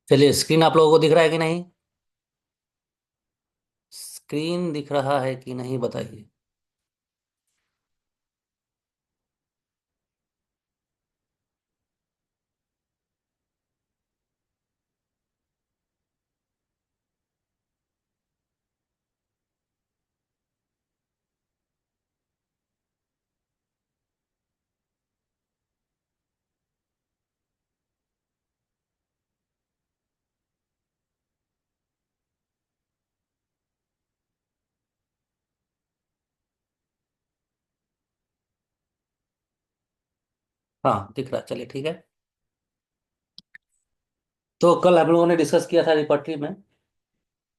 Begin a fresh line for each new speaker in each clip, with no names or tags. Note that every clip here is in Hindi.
चलिए, स्क्रीन आप लोगों को दिख रहा है कि नहीं? स्क्रीन दिख रहा है कि नहीं बताइए। हाँ, दिख रहा है। चलिए, ठीक है। तो कल हम लोगों ने डिस्कस किया था रिपर्टरी में।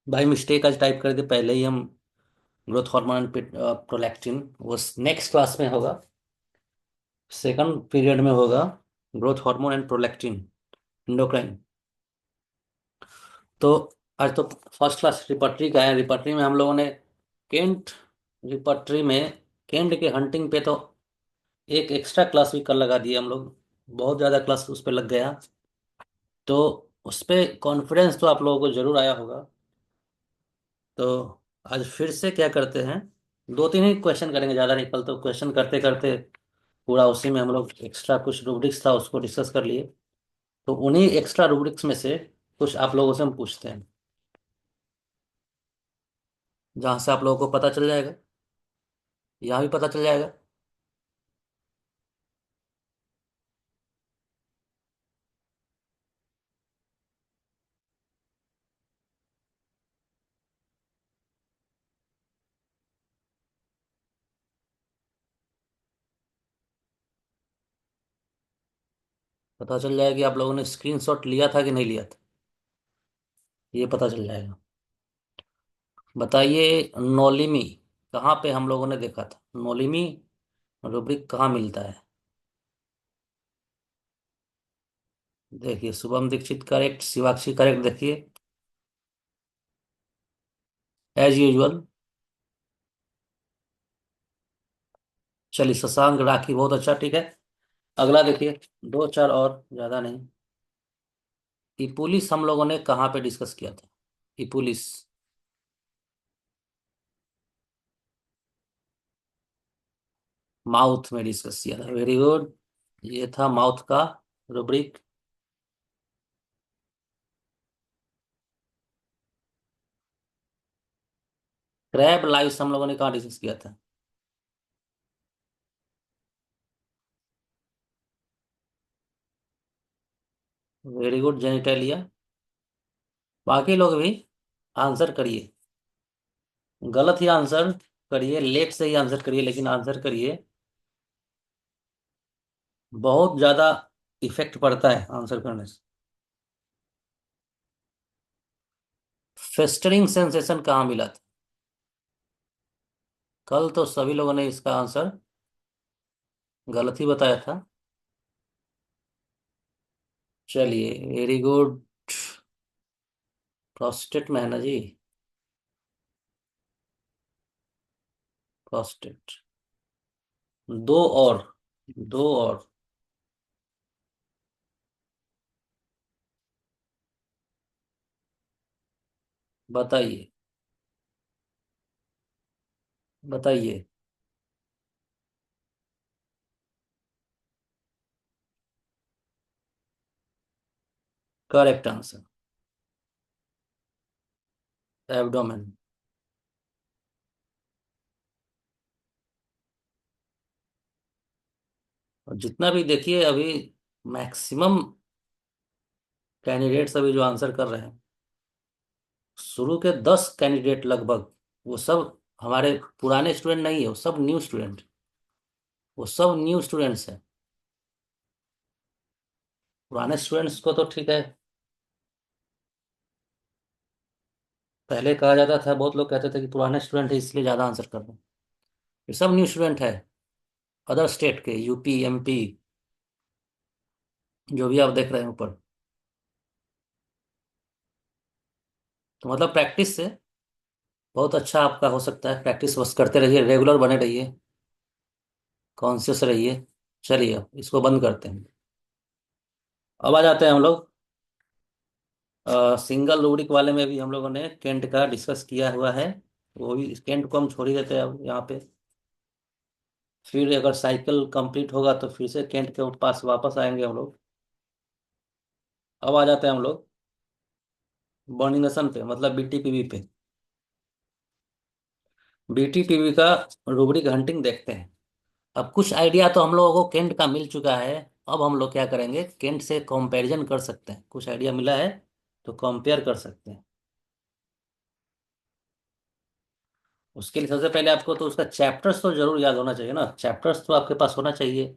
बाई मिस्टेक आज टाइप कर दिए पहले ही हम। ग्रोथ हार्मोन एंड प्रोलैक्टिन वो नेक्स्ट क्लास में होगा। सेकंड पीरियड में होगा। Growth hormone and prolactin, endocrine. तो आज तो फर्स्ट क्लास रिपर्टरी का है। रिपर्टरी में हम लोगों ने केंट रिपर्टरी में केंट के हंटिंग पे तो एक एक्स्ट्रा क्लास भी कल लगा दिया हम लोग। बहुत ज़्यादा क्लास उस पर लग गया। तो उस पे कॉन्फिडेंस तो आप लोगों को जरूर आया होगा। तो आज फिर से क्या करते हैं, दो तीन ही क्वेश्चन करेंगे, ज़्यादा नहीं। कल तो क्वेश्चन करते करते पूरा उसी में हम लोग एक्स्ट्रा कुछ रूब्रिक्स था उसको डिस्कस कर लिए। तो उन्हीं एक्स्ट्रा रूब्रिक्स में से कुछ आप लोगों से हम पूछते हैं, जहाँ से आप लोगों को पता चल जाएगा, यहाँ भी पता चल जाएगा। पता चल जाएगा कि आप लोगों ने स्क्रीनशॉट लिया था कि नहीं लिया था, ये पता चल जाएगा। बताइए, नोलिमी कहाँ पे हम लोगों ने देखा था? नोलिमी रूब्रिक कहाँ मिलता है? देखिए, शुभम दीक्षित करेक्ट, शिवाक्षी करेक्ट। देखिए, एज यूजुअल। चलिए, शशांक राखी बहुत अच्छा, ठीक है। अगला देखिए, दो चार और, ज्यादा नहीं। इपुलिस हम लोगों ने कहाँ पे डिस्कस किया था? इपुलिस माउथ में डिस्कस किया था। Very good. ये था माउथ का रूब्रिक। क्रैब लाइव्स हम लोगों ने कहाँ डिस्कस किया था? Very good, genitalia. बाकी लोग भी आंसर करिए। गलत ही आंसर करिए, लेट से ही आंसर करिए, लेकिन आंसर करिए। बहुत ज्यादा इफेक्ट पड़ता है आंसर करने से। फेस्टरिंग सेंसेशन कहाँ मिला था? कल तो सभी लोगों ने इसका आंसर गलत ही बताया था। चलिए, वेरी गुड। प्रोस्टेट में है ना जी? प्रोस्टेट। दो और, दो और। बताइए, बताइए। Correct answer, abdomen. और जितना भी देखिए अभी, मैक्सिमम कैंडिडेट्स अभी जो आंसर कर रहे हैं, शुरू के 10 कैंडिडेट लगभग, वो सब हमारे पुराने स्टूडेंट नहीं है, वो सब न्यू स्टूडेंट। वो सब न्यू स्टूडेंट्स हैं। पुराने स्टूडेंट्स को तो ठीक है, पहले कहा जाता था, बहुत लोग कहते थे कि पुराने स्टूडेंट है इसलिए ज़्यादा आंसर कर रहे हैं। ये सब न्यू स्टूडेंट है, अदर स्टेट के, यूपी, एमपी, जो भी आप देख रहे हैं ऊपर। तो मतलब प्रैक्टिस से बहुत अच्छा आपका हो सकता है। प्रैक्टिस बस करते रहिए, रेगुलर बने रहिए, कॉन्शियस रहिए। चलिए, अब इसको बंद करते हैं। अब आ जाते हैं हम लोग सिंगल रूब्रिक वाले में भी हम लोगों ने केंट का डिस्कस किया हुआ है। वो भी केंट को हम छोड़ ही देते हैं अब यहाँ पे। फिर अगर साइकिल कंप्लीट होगा तो फिर से केंट के पास वापस आएंगे हम लोग। अब आ जाते हैं हम लोग बर्निंगसन पे, मतलब बीटीपीवी पे। बीटीपीवी का रूब्रिक हंटिंग देखते हैं। अब कुछ आइडिया तो हम लोगों को केंट का मिल चुका है। अब हम लोग क्या करेंगे, केंट से कंपैरिजन कर सकते हैं, कुछ आइडिया मिला है तो कंपेयर कर सकते हैं। उसके लिए सबसे पहले आपको तो उसका चैप्टर्स तो जरूर याद होना चाहिए ना, चैप्टर्स तो आपके पास होना चाहिए।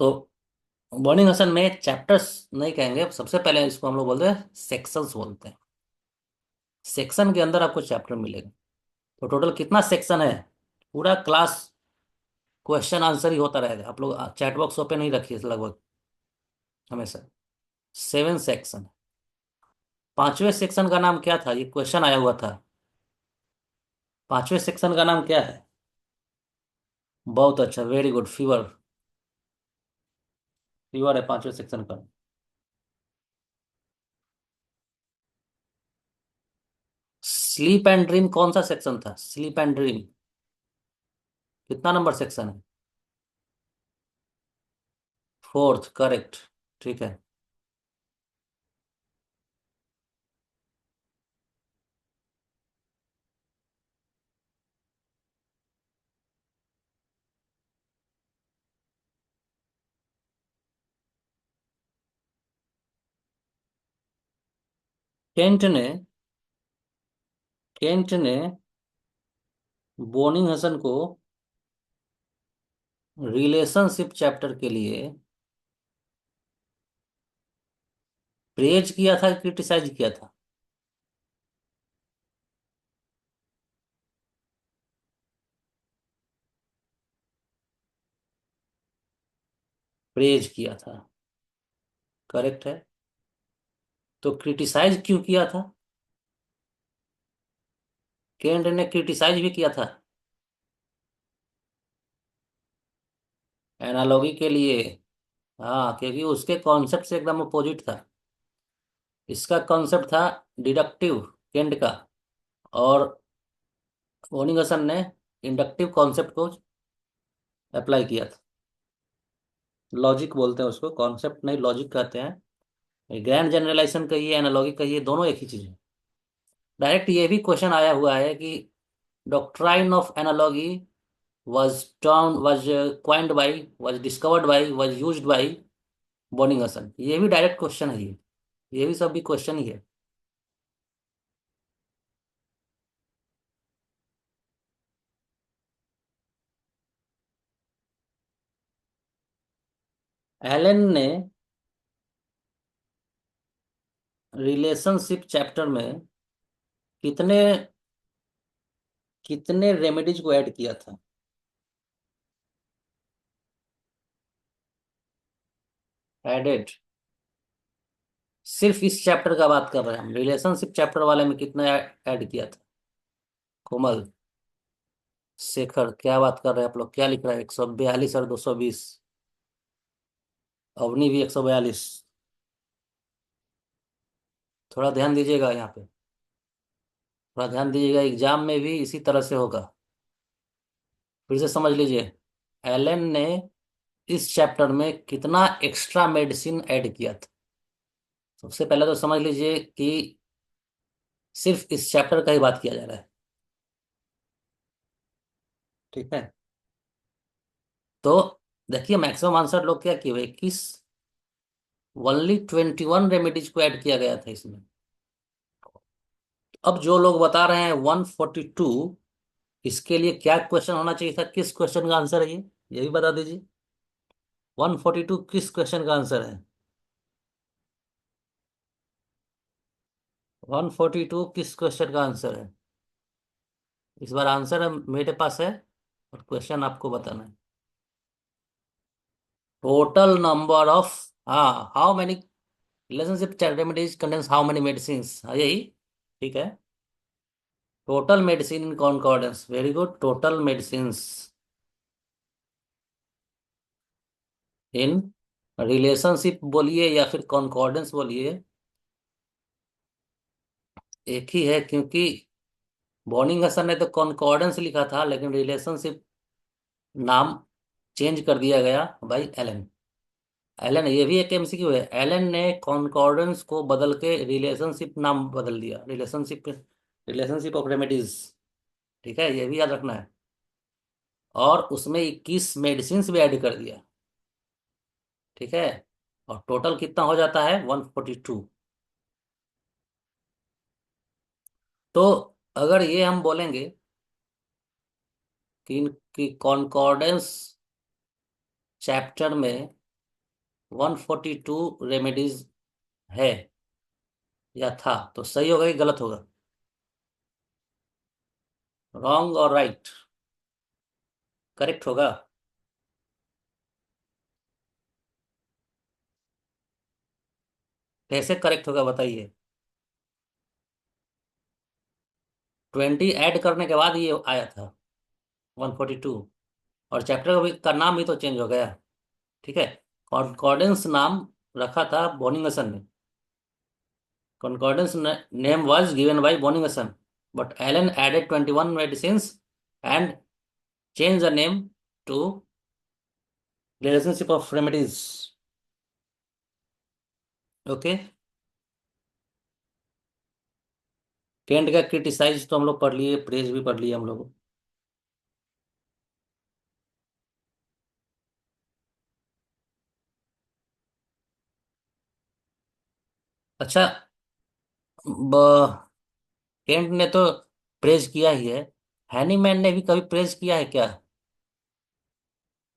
तो बर्निंग हसन में चैप्टर्स नहीं कहेंगे, सबसे पहले इसको हम लोग बोलते हैं सेक्शंस बोलते हैं। सेक्शन के अंदर आपको चैप्टर मिलेगा। तो टोटल कितना सेक्शन है, पूरा क्लास क्वेश्चन आंसर ही होता रहेगा। आप लोग चैट बॉक्स ओपन नहीं रखिए लगभग हमेशा। 7 सेक्शन। पांचवें सेक्शन का नाम क्या था, ये क्वेश्चन आया हुआ था। पांचवें सेक्शन का नाम क्या है? बहुत अच्छा, वेरी गुड, फीवर। फीवर है पांचवें सेक्शन का। स्लीप एंड ड्रीम कौन सा सेक्शन था, स्लीप एंड ड्रीम कितना नंबर सेक्शन है? Fourth, correct. ठीक है। केंट ने केंट ने बोनिंग हसन को रिलेशनशिप चैप्टर के लिए प्रेज किया था, क्रिटिसाइज किया था? प्रेज किया था, करेक्ट है। तो क्रिटिसाइज क्यों किया था? केंट ने क्रिटिसाइज भी किया था एनालॉगी के लिए। हाँ, क्योंकि उसके कॉन्सेप्ट से एकदम अपोजिट था। इसका कॉन्सेप्ट था डिडक्टिव, केंट का। और वोनिगसन ने इंडक्टिव कॉन्सेप्ट को अप्लाई किया था। लॉजिक बोलते हैं उसको, कॉन्सेप्ट नहीं, लॉजिक कहते हैं। ग्रैंड जनरलाइजेशन कहिए, एनालॉगी कहिए, दोनों एक ही चीज है। डायरेक्ट ये भी क्वेश्चन आया हुआ है कि doctrine of analogy was coined by, was discovered by, was used by बोनिंगसन। ये भी डायरेक्ट क्वेश्चन है ये भी सब भी क्वेश्चन ही है। एलन ने रिलेशनशिप चैप्टर में कितने कितने रेमेडीज को ऐड किया था? एडेड। सिर्फ इस चैप्टर का बात कर रहे हैं हम, रिलेशनशिप चैप्टर वाले में कितना ऐड किया था? कोमल, शेखर, क्या बात कर रहे हैं आप लोग, क्या लिख रहा है? 142 और 220। अवनी भी 142। थोड़ा ध्यान दीजिएगा यहाँ पे, थोड़ा ध्यान दीजिएगा, एग्जाम में भी इसी तरह से होगा। फिर से समझ लीजिए, एलन ने इस चैप्टर में कितना एक्स्ट्रा मेडिसिन ऐड किया था। सबसे पहले तो समझ लीजिए कि सिर्फ इस चैप्टर का ही बात किया जा रहा है। ठीक है। तो देखिए, मैक्सिमम आंसर लोग क्या किए, 21। ओनली 21 रेमेडीज को ऐड किया गया था इसमें। अब जो लोग बता रहे हैं 142, इसके लिए क्या क्वेश्चन होना चाहिए था, किस क्वेश्चन का आंसर है ये भी बता दीजिए। 142 किस क्वेश्चन का आंसर है? 142 किस क्वेश्चन का आंसर है? इस बार आंसर मेरे पास है और क्वेश्चन आपको बताना है। टोटल नंबर ऑफ, हाँ, how many relationship remedies contains how many medicine, हाँ यही। ठीक है। Total medicine in कॉन्कॉर्डेंस, very good, total medicine in relationship बोलिए या फिर कॉन्कॉर्डेंस बोलिए, एक ही है, क्योंकि बॉर्निंग हसन ने तो कॉन्कॉर्डेंस लिखा था, लेकिन रिलेशनशिप नाम चेंज कर दिया गया बाई एलन। एलन, ये भी एक एमसीक्यू है, एलन ने कॉन्कॉर्डेंस को बदल के रिलेशनशिप नाम बदल दिया, रिलेशनशिप, रिलेशनशिप ऑफ रेमेडीज। ठीक है, ये भी याद रखना है। और उसमें 21 मेडिसिन भी ऐड कर दिया। ठीक है, और टोटल कितना हो जाता है, 142। तो अगर ये हम बोलेंगे कि कॉन्कॉर्डेंस चैप्टर में 142 रेमेडीज है या था, तो सही होगा कि गलत होगा? रॉन्ग और राइट? करेक्ट होगा। कैसे करेक्ट होगा बताइए? 20 ऐड करने के बाद ये आया था 142। और चैप्टर का नाम भी तो चेंज हो गया। ठीक है, कॉन्कॉर्डेंस नाम रखा था बोनिंगसन ने। Concordance name was given by Bonington, but Allen added 21 medicines and changed the name to Relationship of Remedies. Okay. Kent का क्रिटिसाइज तो हम लोग पढ़ लिए, प्रेज भी पढ़ लिए हम लोग। अच्छा, केंट ने तो प्रेज किया ही है, हैनीमैन ने भी कभी प्रेज किया है क्या?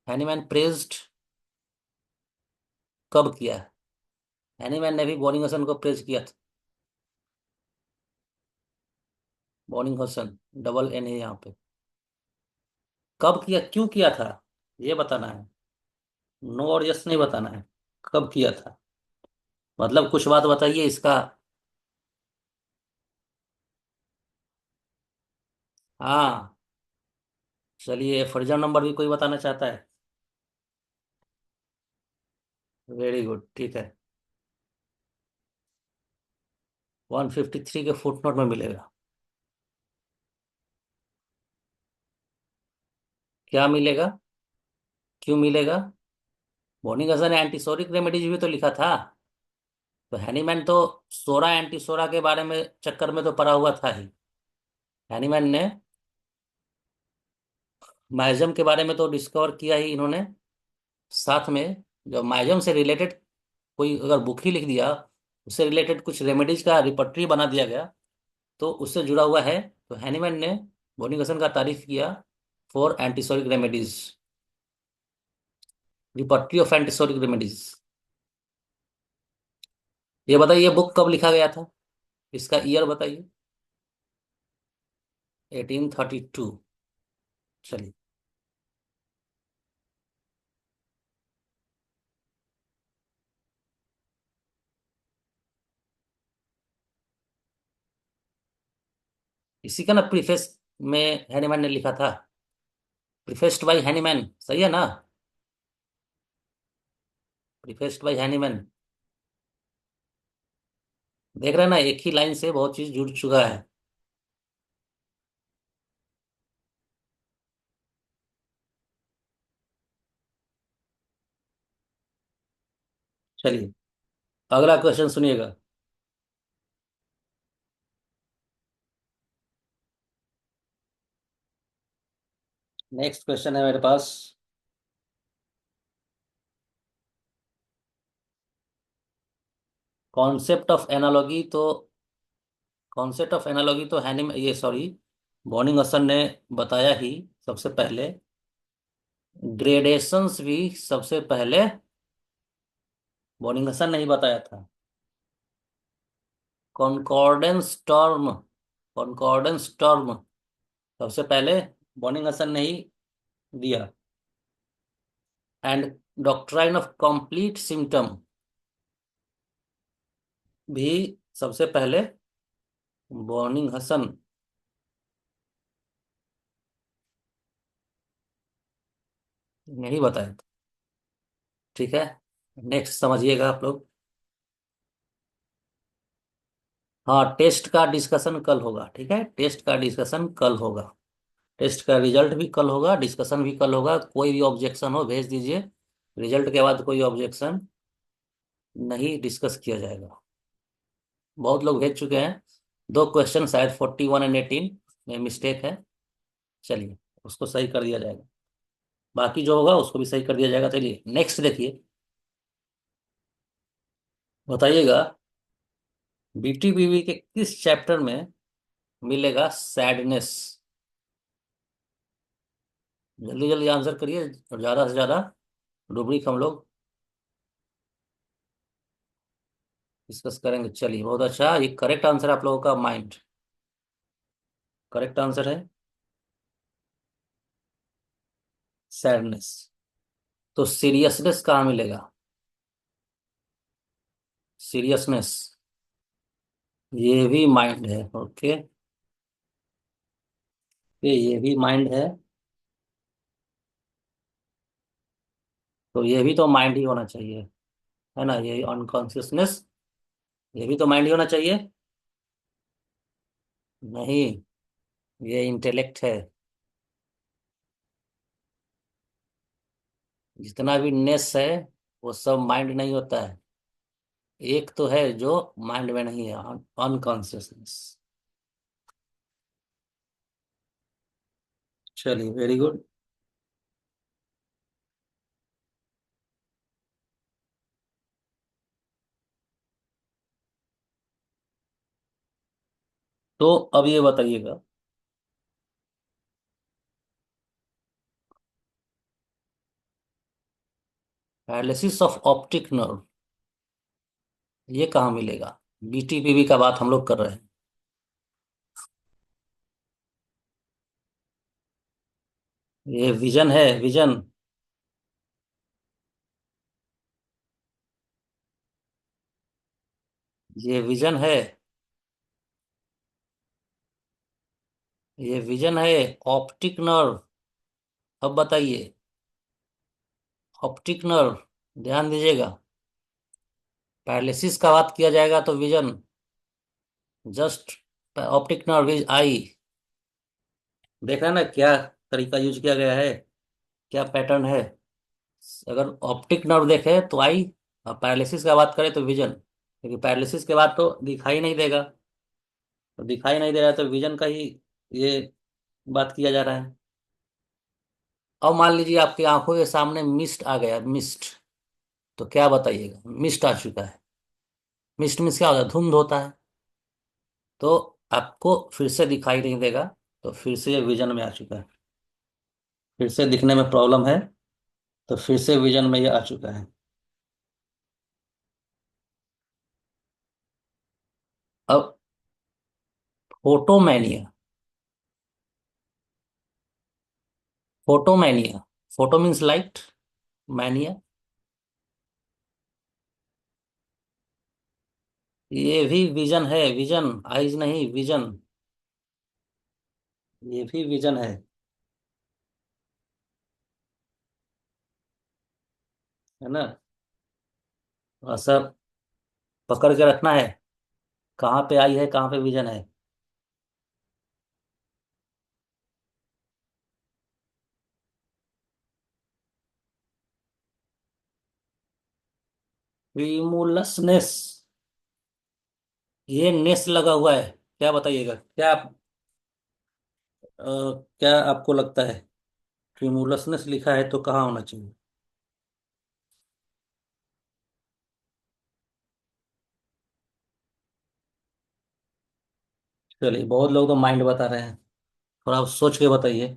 हैनीमैन प्रेज्ड कब किया है? हैनीमैन ने भी बोनिंगसन को प्रेज किया था। बोनिंगसन, डबल एन है यहाँ पे। कब किया, क्यों किया था, ये बताना है। नो और यस नहीं बताना है, कब किया था, मतलब कुछ बात बताइए इसका। हाँ, चलिए फर्जन नंबर भी कोई बताना चाहता है? वेरी गुड, ठीक है। 153 के फुटनोट में मिलेगा। क्या मिलेगा? क्यों मिलेगा? बोनिगसन ने एंटीसोरिक रेमेडीज भी तो लिखा था। तो हैनीमैन तो सोरा एंटीसोरा के बारे में चक्कर में तो पड़ा हुआ था ही। हैनीमैन ने माइजम के बारे में तो डिस्कवर किया ही इन्होंने। साथ में जब माइजम से रिलेटेड कोई अगर बुक ही लिख दिया, उससे रिलेटेड कुछ रेमेडीज का रिपर्टरी बना दिया गया, तो उससे जुड़ा हुआ है। तो हैनीमैन ने बोनिगसन का तारीफ किया for antipsoric remedies, repertory of antipsoric remedies. ये बताइए बुक कब लिखा गया था, इसका ईयर बताइए। 1832। चलिए। इसी का ना प्रीफेस में हैनीमैन ने लिखा था, प्रीफेस्ड बाय हैनीमैन, सही है ना? प्रीफेस्ड बाय हैनीमैन। देख रहे हैं ना, एक ही लाइन से बहुत चीज जुड़ चुका है। चलिए, अगला क्वेश्चन सुनिएगा। नेक्स्ट क्वेश्चन है मेरे पास। कॉन्सेप्ट ऑफ एनालॉजी तो, कॉन्सेप्ट ऑफ एनालॉजी तो हैनी, ये सॉरी, बॉर्निंगसन ने बताया ही सबसे पहले। ग्रेडेशंस भी सबसे पहले बॉर्निंगसन ने ही बताया था। कॉन्कॉर्डेंस टर्म, कॉन्कॉर्डेंस टर्म सबसे पहले बॉर्निंगसन ने ही दिया। And doctrine of complete symptom भी सबसे पहले बॉर्निंगहसन ने ही बताया था। ठीक है, नेक्स्ट समझिएगा आप लोग। हाँ, टेस्ट का डिस्कशन कल होगा, ठीक है, टेस्ट का डिस्कशन कल होगा। टेस्ट का रिजल्ट भी कल होगा, डिस्कशन भी कल होगा। कोई भी ऑब्जेक्शन हो भेज दीजिए। रिजल्ट के बाद कोई ऑब्जेक्शन नहीं डिस्कस किया जाएगा। बहुत लोग भेज चुके हैं। दो क्वेश्चन शायद 41 और 18 में मिस्टेक है। चलिए, उसको सही कर दिया जाएगा। बाकी जो होगा उसको भी सही कर दिया जाएगा। चलिए नेक्स्ट देखिए। बताइएगा, बीटीबीवी के किस चैप्टर में मिलेगा सैडनेस? जल्दी जल्दी आंसर करिए, और ज्यादा से ज्यादा रुब्रिक हम लोग डिस्कस करेंगे। चलिए, बहुत अच्छा, ये करेक्ट आंसर आप लोगों का माइंड। करेक्ट आंसर है सैडनेस। तो सीरियसनेस कहाँ मिलेगा? सीरियसनेस, ये भी माइंड है। ओके, ये भी माइंड है। तो ये भी तो माइंड ही होना चाहिए, है ना? ये अनकॉन्शियसनेस, ये भी तो माइंड ही होना चाहिए। नहीं, ये इंटेलेक्ट है। जितना भी नेस है वो सब माइंड नहीं होता है। एक तो है जो माइंड में नहीं है, अनकॉन्शियसनेस। चलिए, वेरी गुड। तो अब ये बताइएगा, पैरालिसिस ऑफ ऑप्टिक नर्व ये कहाँ मिलेगा? बीटीपीवी का बात हम लोग कर रहे हैं। ये विजन है, विजन। ये विजन है। ये विजन है, ऑप्टिक नर्व। अब बताइए, ऑप्टिक नर्व, ध्यान दीजिएगा। पैरालिसिस का बात किया जाएगा तो vision, just optic nerve is I. देख रहे हैं ना क्या तरीका यूज किया गया है, क्या पैटर्न है? अगर ऑप्टिक नर्व देखे तो आई, और पैरालिसिस का बात करें तो विजन, क्योंकि पैरालिसिस के बाद तो दिखाई नहीं देगा। तो दिखाई नहीं दे रहा है तो विजन का ही ये बात किया जा रहा है। अब मान लीजिए आपकी आंखों के सामने मिस्ट आ गया, मिस्ट, तो क्या बताइएगा? मिस्ट आ चुका है। मिस्ट मीन्स क्या होता है? धुंध होता है। तो आपको फिर से दिखाई नहीं देगा, तो फिर से ये विजन में आ चुका है। फिर से दिखने में प्रॉब्लम है, तो फिर से विजन में ये आ चुका है। अब फोटोमैनिया, फोटोमैनिया, फोटो मीन्स लाइट, मैनिया, ये भी विजन है। विजन, आइज नहीं, विजन, ये भी विजन है। है ना? और सब पकड़ के रखना है, कहाँ पे आई है, कहाँ पे विजन है। विमुलसनेस, ये नेस लगा हुआ है। क्या बताइएगा, क्या क्या आपको लगता है? ट्रिमुलसनेस लिखा है तो कहाँ होना चाहिए? चलिए, बहुत लोग तो माइंड बता रहे हैं, थोड़ा आप सोच के बताइए।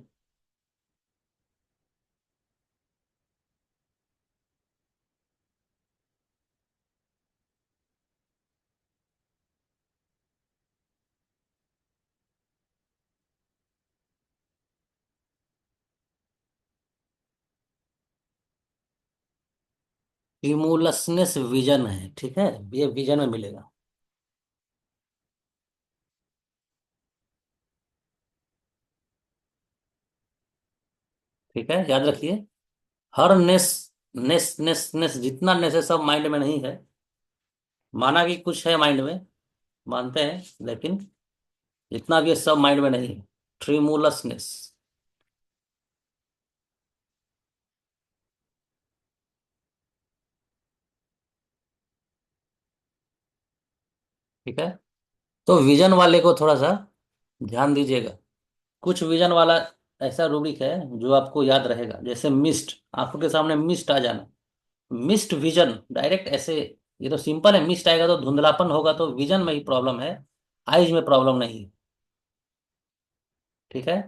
ट्रिमुलसनेस विजन है, ठीक है, ये विजन में मिलेगा। ठीक है, याद रखिए। हर नेस नेस नेस नेस जितना नेस है सब माइंड में नहीं है। माना कि कुछ है माइंड में, मानते हैं, लेकिन जितना भी है सब माइंड में नहीं है। ट्रिमुलसनेस। ठीक है। तो विजन वाले को थोड़ा सा ध्यान दीजिएगा। कुछ विजन वाला ऐसा रूब्रिक है जो आपको याद रहेगा, जैसे मिस्ट, आंखों के सामने मिस्ट आ जाना। मिस्ट विजन डायरेक्ट ऐसे, ये तो सिंपल है, मिस्ट आएगा तो धुंधलापन होगा, तो विजन में ही प्रॉब्लम है, आईज में प्रॉब्लम नहीं है। ठीक है।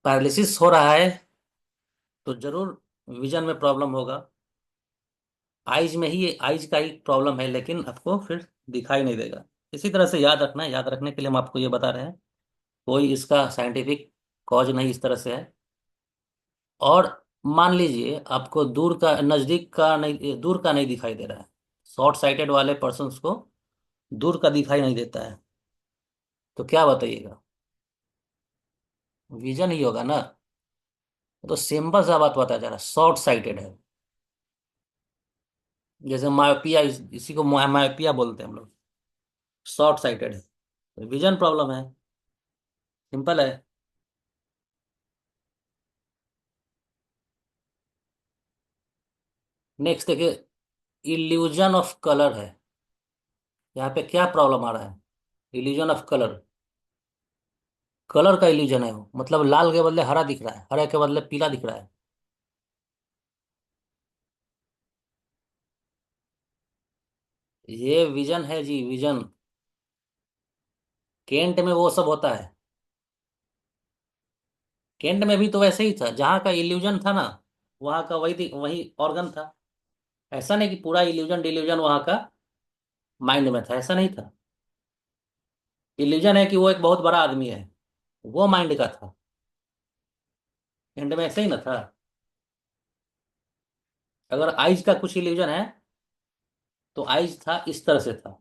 पैरालिसिस हो रहा है तो जरूर विजन में प्रॉब्लम होगा। आईज में ही, आईज का ही प्रॉब्लम है, लेकिन आपको फिर दिखाई नहीं देगा। इसी तरह से याद रखना है, याद रखने के लिए हम आपको ये बता रहे हैं। कोई इसका साइंटिफिक कॉज नहीं इस तरह से है। और मान लीजिए आपको दूर का, नजदीक का नहीं, दूर का नहीं दिखाई दे रहा है। शॉर्ट साइटेड वाले पर्सन्स को दूर का दिखाई नहीं देता है, तो क्या बताइएगा? विजन ही होगा ना। तो सिंपल सा बात बताया जा रहा है, शॉर्ट साइटेड है। जैसे मायोपिया, इसी को मायोपिया बोलते हैं हम लोग। शॉर्ट साइटेड है, विजन प्रॉब्लम है। सिंपल है। नेक्स्ट देखिए, इल्यूजन ऑफ कलर है। यहाँ पे क्या प्रॉब्लम आ रहा है? Illusion of colour. कलर का इल्यूजन है वो, मतलब लाल के बदले हरा दिख रहा है, हरे के बदले पीला दिख रहा है। ये विजन है जी, विजन। केंट में वो सब होता है। केंट में भी तो वैसे ही था, जहाँ का इल्यूजन था ना, वहाँ का वही वही ऑर्गन था। ऐसा नहीं कि पूरा इल्यूजन डिल्यूजन वहाँ का माइंड में था, ऐसा नहीं था। इल्यूजन है कि वो एक बहुत बड़ा आदमी है, वो माइंड का था। केंट में ऐसे ही ना था। अगर आइज का कुछ इल्यूजन है, तो आइज था इस तरह से था।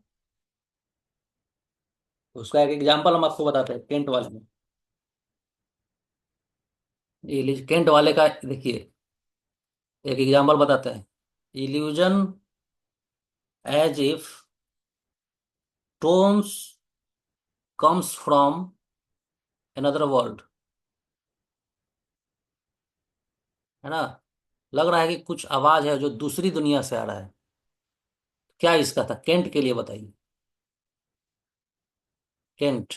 उसका एक एग्जाम्पल हम आपको बताते हैं केंट वाले में। केंट वाले का देखिए, एक एग्जाम्पल बताते हैं। Illusion as if tones comes from another world. है ना? लग रहा है कि कुछ आवाज है जो दूसरी दुनिया से आ रहा है। क्या इसका था केंट के लिए, बताइए। केंट।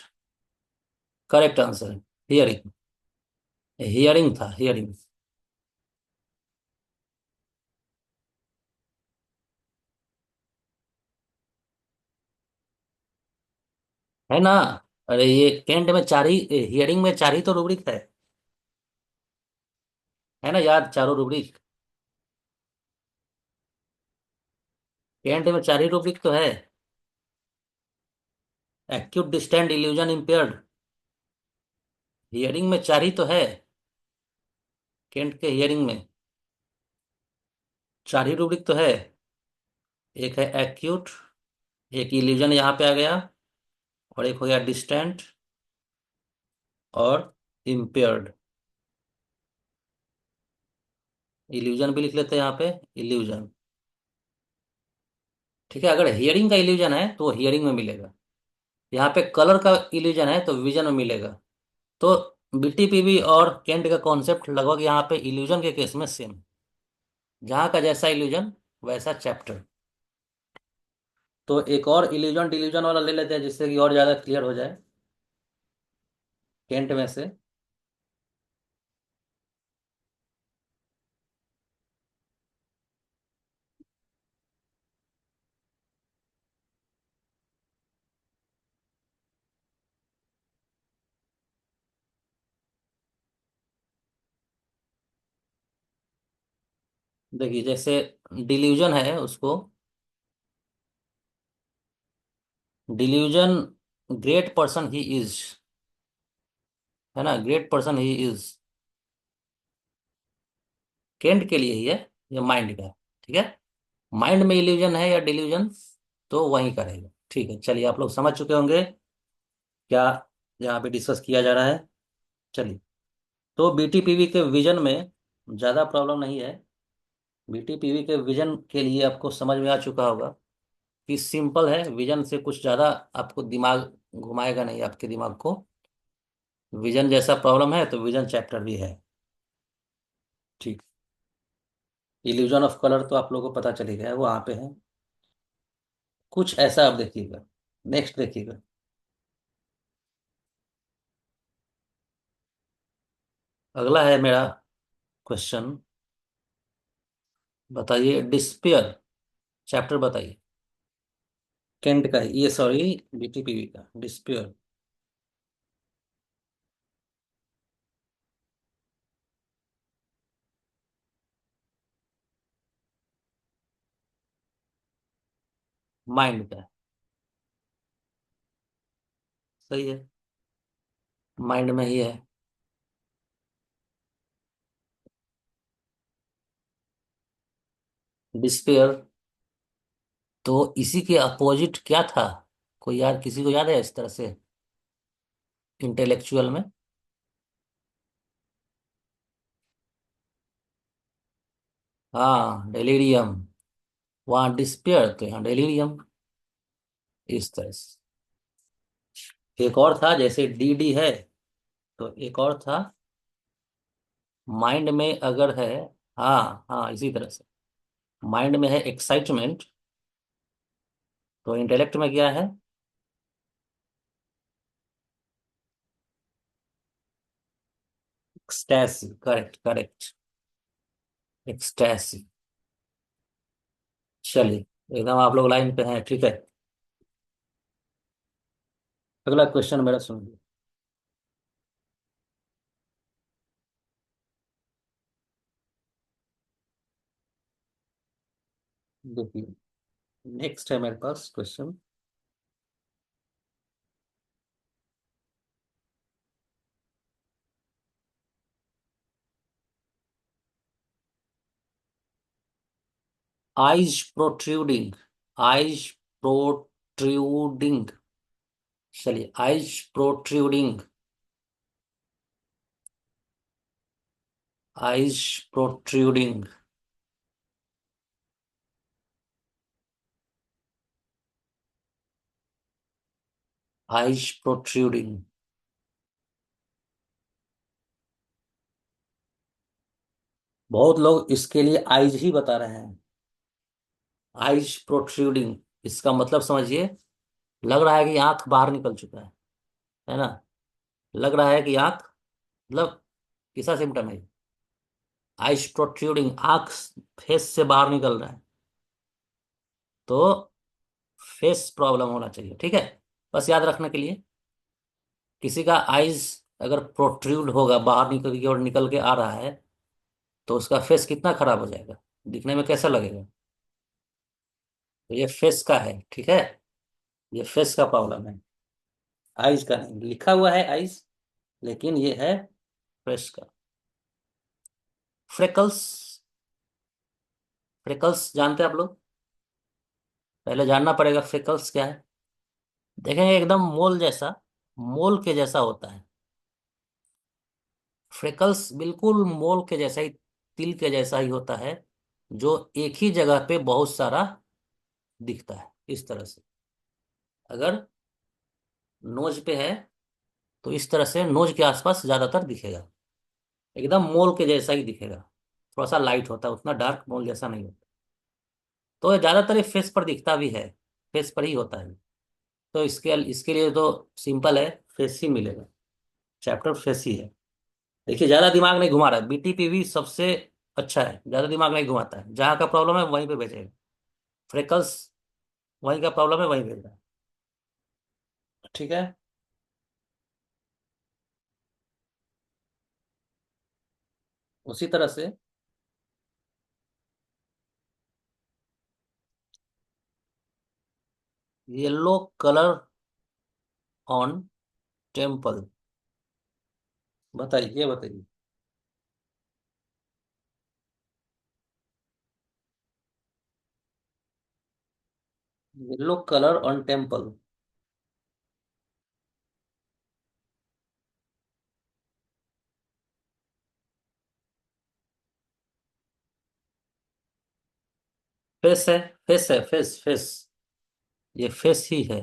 करेक्ट आंसर है हियरिंग। हियरिंग था, हियरिंग। है ना? अरे ये केंट में चार ही, हियरिंग में चार ही तो रूब्रिक है ना याद, चारों रूब्रिक। केंट में चार ही रूब्रिक तो है। Acute distant illusion impaired, hearing में चार ही तो है। केंट के हियरिंग में चार ही रूब्रिक तो है। एक है एक्यूट, एक इल्यूजन यहाँ पे आ गया, और एक हो गया डिस्टेंट और इम्पेयर्ड। इल्यूजन भी लिख लेते हैं यहाँ पे, इल्यूजन। ठीक है। अगर हियरिंग का इल्यूजन है तो हियरिंग में मिलेगा। यहाँ पे कलर का इल्यूजन है तो विजन में मिलेगा। तो बीटीपीवी और केंट का कॉन्सेप्ट लगभग यहाँ पे इल्यूजन के केस में सेम। जहाँ का जैसा इल्यूजन वैसा चैप्टर। तो एक और इल्यूजन डिल्यूजन वाला ले लेते हैं, जिससे कि और ज्यादा क्लियर हो जाए। केंट में से देखिए, जैसे डिल्यूजन है उसको, delusion great person he is, है ना, great person he is, Kent के लिए ही है, ये माइंड का है। ठीक है। माइंड में इल्यूजन है या डिल्यूजन, तो वही करेगा। ठीक है, चलिए आप लोग समझ चुके होंगे क्या यहाँ पे डिस्कस किया जा रहा है। चलिए, तो बीटीपीवी के विजन में ज़्यादा प्रॉब्लम नहीं है। बीटीपीवी के विजन के लिए आपको समझ में आ चुका होगा कि सिंपल है, विजन से कुछ ज़्यादा आपको दिमाग घुमाएगा नहीं आपके दिमाग को। विजन जैसा प्रॉब्लम है तो विजन चैप्टर भी है। ठीक। इल्यूजन ऑफ कलर तो आप लोगों को पता चली गया है, वो वहाँ पे है। कुछ ऐसा आप देखिएगा। नेक्स्ट देखिएगा। अगला है मेरा क्वेश्चन। बताइए डिस्पेयर चैप्टर बताइए। केंट का है ये, सॉरी, बीटीपीवी का डिस्पेयर। माइंड का है। सही है। माइंड में ही है। डिस्पेयर। तो इसी के अपोजिट क्या था? कोई यार किसी को याद है इस तरह से इंटेलेक्चुअल में? हाँ, डेलीरियम। वहाँ डिस्पेयर तो यहाँ डेलीरियम। इस तरह से। एक और था, जैसे डी डी है तो एक और था। माइंड में अगर है, हाँ हाँ, इसी तरह से। माइंड में है एक्साइटमेंट, तो इंटेलेक्ट में क्या है? एक्सटैसी। Correct correct. एक्सटैसी। चलिए, एकदम आप लोग लाइन पे हैं, ठीक है। अगला क्वेश्चन मेरा सुनिए। देखिए, नेक्स्ट है मेरे पास question. Eyes protruding. Eyes protruding. चलिए, eyes protruding. Eyes protruding. Eyes protruding. बहुत लोग इसके लिए आइज ही बता रहे हैं। आइज प्रोट्रूडिंग, इसका मतलब समझिए। लग रहा है कि आंख बाहर निकल चुका है ना? लग रहा है कि आंख, मतलब कैसा सिम्टम है? आइज प्रोट्रूडिंग, आंख फेस से बाहर निकल रहा है। तो फेस प्रॉब्लम होना चाहिए, ठीक है। बस याद रखने के लिए, किसी का आइज अगर प्रोट्रूड होगा, बाहर निकल के और निकल के आ रहा है, तो उसका फेस कितना खराब हो जाएगा, दिखने में कैसा लगेगा? तो ये फेस का है, ठीक है। ये फेस का प्रॉब्लम है, आइज का नहीं। लिखा हुआ है आइज, लेकिन ये है फेस का। फ्रेकल्स। फ्रेकल्स जानते हैं आप लोग? पहले जानना पड़ेगा फ्रेकल्स क्या है। देखेंगे एकदम मोल जैसा, मोल के जैसा होता है। फ्रेकल्स बिल्कुल मोल के जैसा ही, तिल के जैसा ही होता है, जो एक ही जगह पे बहुत सारा दिखता है, इस तरह से। अगर नोज पे है तो इस तरह से नोज के आसपास ज्यादातर दिखेगा। एकदम मोल के जैसा ही दिखेगा। थोड़ा सा लाइट होता है, उतना डार्क मोल जैसा नहीं होता। तो ये ज्यादातर ये फेस पर दिखता भी है, फेस पर ही होता है। तो इसके इसके लिए तो सिंपल है, फेस ही मिलेगा। चैप्टर फेस ही है। देखिए, ज्यादा दिमाग नहीं घुमा रहा है, बीटीपीवी सबसे अच्छा है, ज्यादा दिमाग नहीं घुमाता है। जहाँ का प्रॉब्लम है वहीं पे भेजेगा। फ्रेकल्स, वहीं का प्रॉब्लम है वहीं भेज रहा है। ठीक है। उसी तरह से येलो कलर ऑन टेम्पल। बताइए, ये बताइए। Yellow colour on temple. Face है, फेस है, फेस फेस। ये फेस ही है।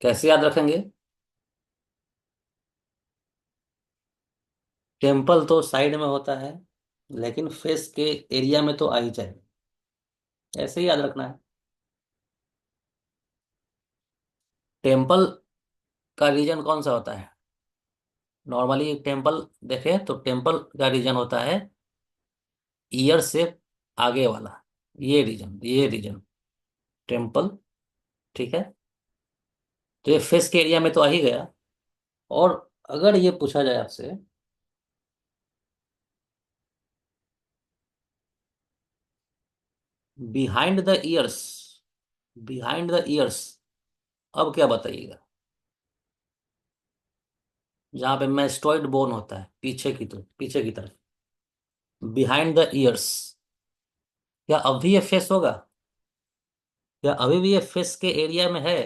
कैसे याद रखेंगे? टेम्पल तो साइड में होता है, लेकिन फेस के एरिया में तो आ ही जाए। ऐसे ही याद रखना है। टेम्पल का रीजन कौन सा होता है? नॉर्मली टेम्पल देखे तो टेम्पल का रीजन होता है ईयर से आगे वाला। ये रीजन टेम्पल। ठीक है। तो ये फेस के एरिया में तो आ ही गया। और अगर ये पूछा जाए आपसे, behind the years, behind the years, अब क्या बताइएगा? जहां पे मेस्टोइड बोन होता है, पीछे की तरफ। बिहाइंड द ईयर्स, क्या अभी ये फेस होगा? क्या अभी भी ये फेस के एरिया में है?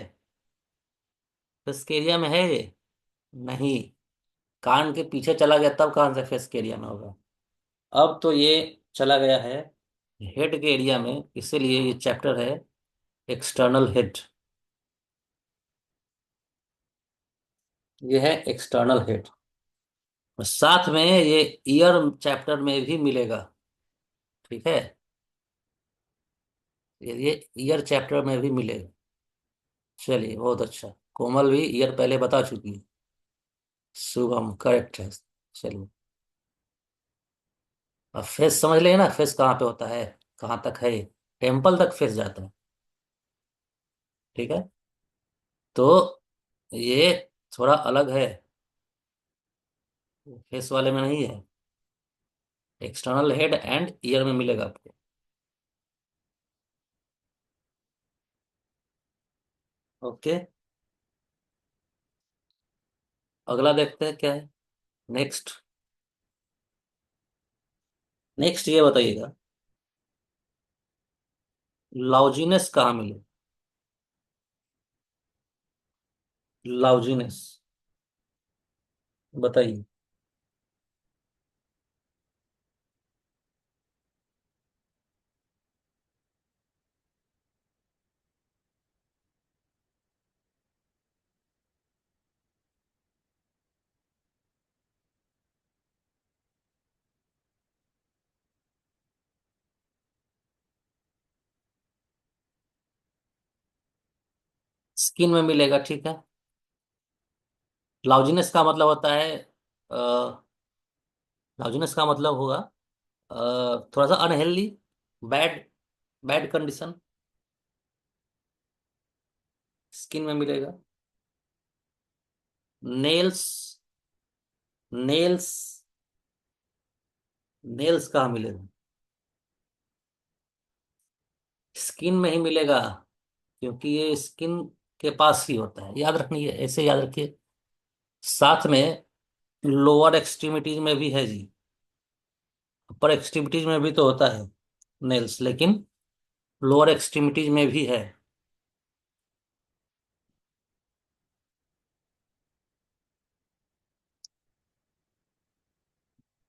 फेस के एरिया में है ये? नहीं। कान के पीछे चला गया तब कहां से फेस के एरिया में होगा? अब तो ये चला गया है हेड के एरिया में, इसीलिए ये चैप्टर है एक्सटर्नल हेड। ये है एक्सटर्नल हेड। साथ में ये ईयर चैप्टर में भी मिलेगा। ठीक है। ये ईयर चैप्टर में भी मिलेगा। चलिए, बहुत अच्छा। कोमल भी ईयर पहले बता चुकी है। शुभम करेक्ट है। चलिए, अब फेस समझ लेंगे ना, फेस कहाँ पे होता है, कहाँ तक है ये। टेम्पल तक फेस जाता है। ठीक है। तो ये थोड़ा अलग है, फेस वाले में नहीं है। एक्सटर्नल हेड एंड ईयर में मिलेगा आपको। ओके। अगला देखते हैं क्या है। नेक्स्ट। नेक्स्ट ये बताइएगा, लाउजीनेस कहाँ मिले? लाउजीनेस बताइए। स्किन में मिलेगा, ठीक है। लाउजीनेस का मतलब होता है, लाउजीनेस का मतलब होगा थोड़ा सा unhealthy, bad, bad condition. Skin में मिलेगा। नेल्स, नेल्स, नेल्स कहाँ मिलेगा? स्किन में ही मिलेगा, क्योंकि ये स्किन के पास ही होता है। याद रखिए, ऐसे याद रखिए। साथ में लोअर एक्सट्रीमिटीज में भी है जी। अपर एक्सट्रीमिटीज में भी तो होता है नेल्स, लेकिन लोअर एक्सट्रीमिटीज में भी है।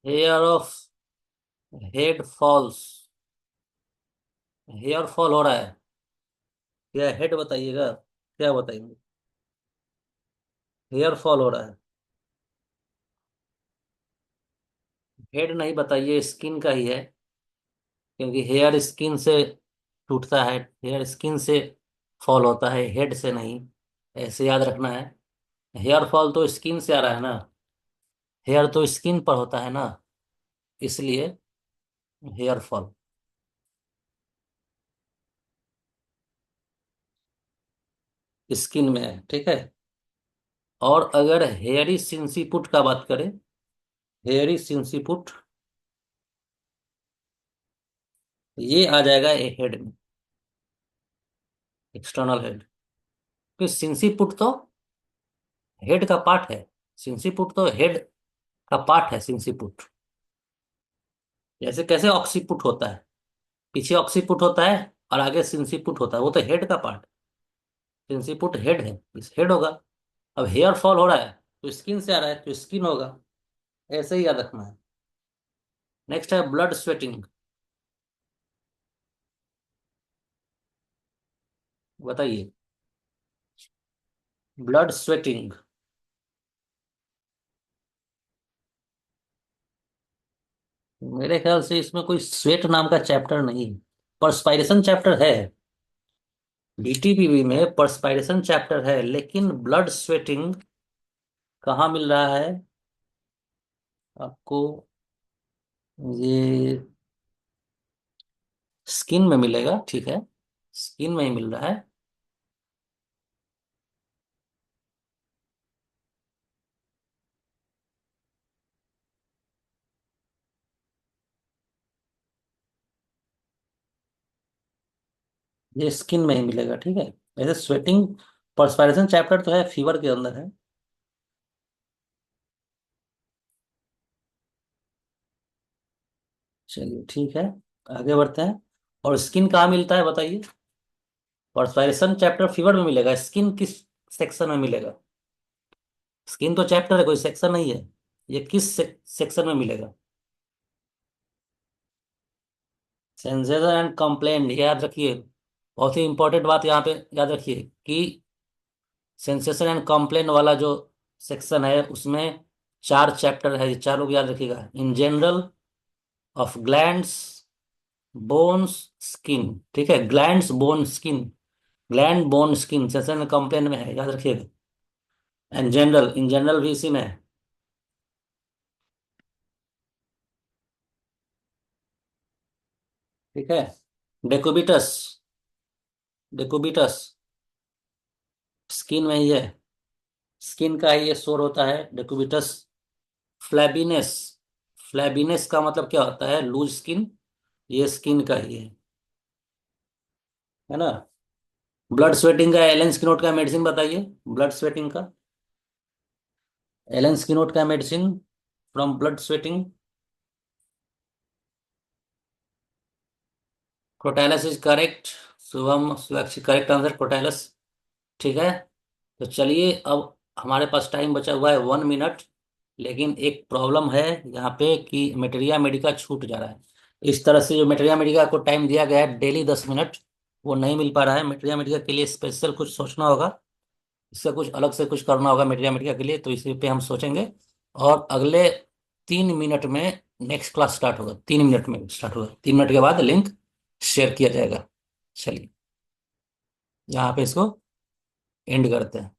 Hair of head falls, hair fall हो रहा है या हेड बताइएगा? क्या बताइएगा? हेयर फॉल हो रहा है। हेड नहीं बताइए, स्किन का ही है। क्योंकि हेयर स्किन से टूटता है, हेयर स्किन से फॉल होता है, हेड से नहीं। ऐसे याद रखना है। हेयर फॉल तो स्किन से आ रहा है ना, हेयर तो स्किन पर होता है ना, इसलिए हेयर फॉल स्किन में है। ठीक है। और अगर हेयरी सिंसीपुट का बात करें, हेयरी सिंसीपुट, ये आ जाएगा हेड में, एक्सटर्नल हेड। तो सिंसीपुट तो हेड का पार्ट है। सिंसीपुट तो हेड का पार्ट है सिंसीपुट। जैसे कैसे ऑक्सीपुट होता है, पीछे ऑक्सीपुट होता है और आगे सिंसीपुट होता है, वो तो हेड का पार्ट। सिंसीपुट हेड है, इस हेड होगा। अब हेयर फॉल हो रहा है तो स्किन से आ रहा है, तो स्किन होगा। ऐसे ही याद रखना है। नेक्स्ट है ब्लड स्वेटिंग। बताइए। Blood sweating. मेरे ख्याल से इसमें कोई स्वेट नाम का चैप्टर नहीं, परस्पाइरेशन चैप्टर है। बीटीपीवी में परस्पाइरेशन चैप्टर है, लेकिन ब्लड स्वेटिंग कहाँ मिल रहा है आपको? ये स्किन में मिलेगा, ठीक है, स्किन में ही मिल रहा है। ये स्किन में ही मिलेगा, ठीक है। ऐसे स्वेटिंग, परस्पायरेशन चैप्टर तो है, फीवर के अंदर है। चलिए ठीक है, आगे बढ़ते हैं। और स्किन कहाँ मिलता है बताइए? परस्पायरेशन चैप्टर फीवर में मिलेगा, स्किन किस सेक्शन में मिलेगा? स्किन तो चैप्टर है, कोई सेक्शन नहीं है। ये किस सेक्शन में मिलेगा? सेंसेशन एंड कंप्लेंट, याद रखिए। बहुत ही इंपॉर्टेंट बात यहाँ पे याद रखिए कि सेंसेशन एंड कंप्लेन वाला जो सेक्शन है उसमें चार चैप्टर है, ये चारों को याद रखिएगा। In general, of glands, bones, skin, ठीक है। Glands, bone, skin, gland, bone, skin sensation and complain में है, याद रखिएगा। एंड जनरल, इन जनरल भी इसी में है। ठीक है। डेकोबिटस, डेकोबिटस स्किन में ही है, स्किन का ही ये शोर होता है डेकोबिटस। फ्लैबीनेस, फ्लैबीनेस का मतलब क्या होता है? लूज स्किन, ये स्किन का ही है ना। ब्लड स्वेटिंग का, एलन स्किनोट का मेडिसिन बताइए, ब्लड स्वेटिंग का। एलन स्किनोट का medicine from blood sweating. Crotalus is correct. Shubham Surakshit, correct answer क्रोटाइलस। ठीक है। तो चलिए, अब हमारे पास टाइम बचा हुआ है 1 मिनट। लेकिन एक प्रॉब्लम है यहाँ पे कि मेटेरिया मेडिका छूट जा रहा है। इस तरह से जो मेटेरिया मेडिका को टाइम दिया गया है डेली 10 मिनट, वो नहीं मिल पा रहा है। मेटेरिया मेडिका के लिए स्पेशल कुछ सोचना होगा, इससे कुछ अलग से कुछ करना होगा मेटेरिया मेडिका के लिए, तो इसी पे हम सोचेंगे। और अगले 3 मिनट में नेक्स्ट क्लास स्टार्ट होगा, 3 मिनट में स्टार्ट होगा, 3 मिनट के बाद लिंक शेयर किया जाएगा। चलिए, यहाँ पे इसको एंड करते हैं।